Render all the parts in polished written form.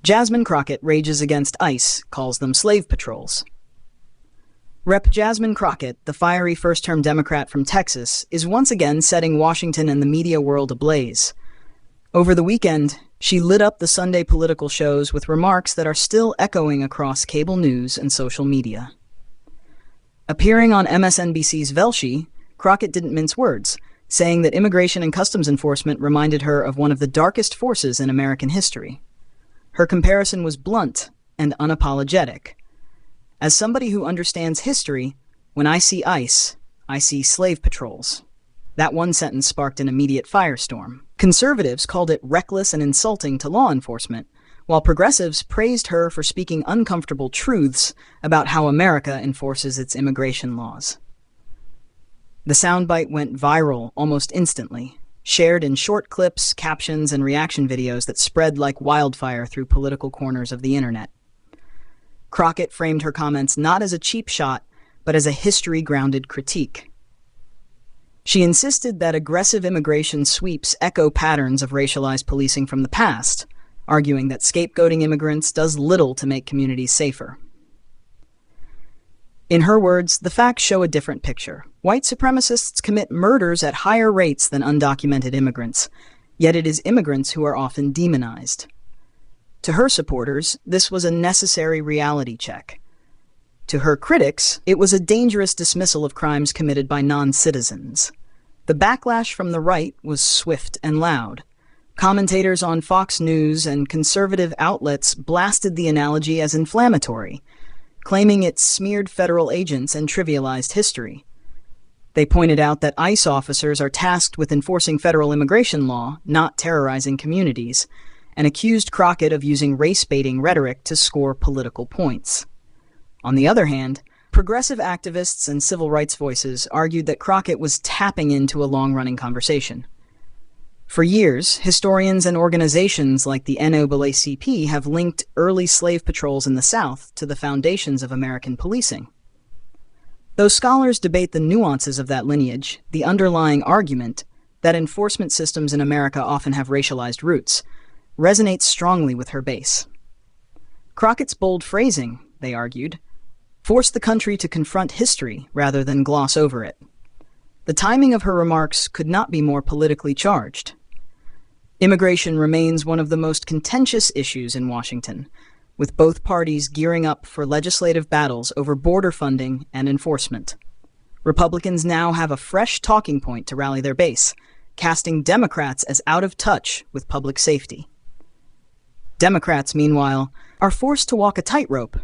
Jasmine Crockett rages against ICE, calls them slave patrols. Rep. Jasmine Crockett, the fiery first-term Democrat from Texas, is once again setting Washington and the media world ablaze. Over the weekend, she lit up the Sunday political shows with remarks that are still echoing across cable news and social media. Appearing on MSNBC's Velshi, Crockett didn't mince words, saying that immigration and customs enforcement reminded her of one of the darkest forces in American history. Her comparison was blunt and unapologetic. As somebody who understands history, when I see ICE, I see slave patrols. That one sentence sparked an immediate firestorm. Conservatives called it reckless and insulting to law enforcement, while progressives praised her for speaking uncomfortable truths about how America enforces its immigration laws. The soundbite went viral almost instantly, shared in short clips, captions, and reaction videos that spread like wildfire through political corners of the internet. Crockett framed her comments not as a cheap shot, but as a history-grounded critique. She insisted that aggressive immigration sweeps echo patterns of racialized policing from the past, arguing that scapegoating immigrants does little to make communities safer. In her words, the facts show a different picture. White supremacists commit murders at higher rates than undocumented immigrants, yet it is immigrants who are often demonized. To her supporters, this was a necessary reality check. To her critics, it was a dangerous dismissal of crimes committed by non-citizens. The backlash from the right was swift and loud. Commentators on Fox News and conservative outlets blasted the analogy as inflammatory, claiming it smeared federal agents and trivialized history. They pointed out that ICE officers are tasked with enforcing federal immigration law, not terrorizing communities, and accused Crockett of using race-baiting rhetoric to score political points. On the other hand, progressive activists and civil rights voices argued that Crockett was tapping into a long-running conversation. For years, historians and organizations like the NAACP have linked early slave patrols in the South to the foundations of American policing. Though scholars debate the nuances of that lineage, the underlying argument that enforcement systems in America often have racialized roots resonates strongly with her base. Crockett's bold phrasing, they argued, forced the country to confront history rather than gloss over it. The timing of her remarks could not be more politically charged. Immigration remains one of the most contentious issues in Washington, with both parties gearing up for legislative battles over border funding and enforcement. Republicans now have a fresh talking point to rally their base, casting Democrats as out of touch with public safety. Democrats, meanwhile, are forced to walk a tightrope,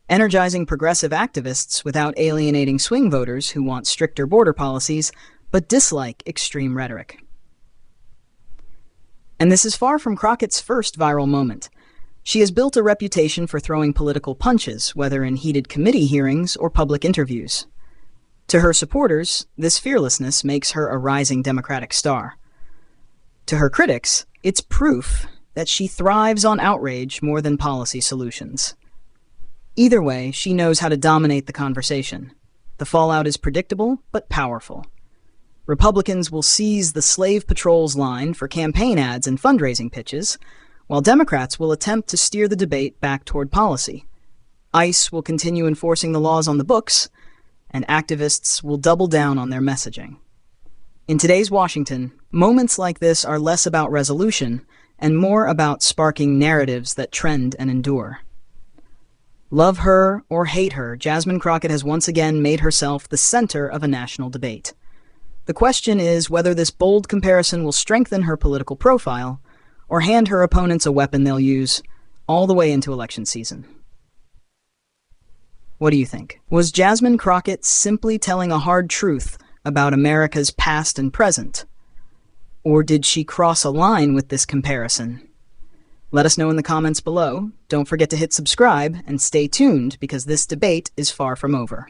energizing progressive activists without alienating swing voters who want stricter border policies but dislike extreme rhetoric. And this is far from Crockett's first viral moment. She has built a reputation for throwing political punches, whether in heated committee hearings or public interviews. To her supporters, this fearlessness makes her a rising Democratic star. To her critics, it's proof that she thrives on outrage more than policy solutions. Either way, she knows how to dominate the conversation. The fallout is predictable, but powerful. Republicans will seize the slave patrols line for campaign ads and fundraising pitches, while Democrats will attempt to steer the debate back toward policy. ICE will continue enforcing the laws on the books, and activists will double down on their messaging. In today's Washington, moments like this are less about resolution and more about sparking narratives that trend and endure. Love her or hate her, Jasmine Crockett has once again made herself the center of a national debate. The question is whether this bold comparison will strengthen her political profile or hand her opponents a weapon they'll use all the way into election season. What do you think? Was Jasmine Crockett simply telling a hard truth about America's past and present? Or did she cross a line with this comparison? Let us know in the comments below. Don't forget to hit subscribe and stay tuned because this debate is far from over.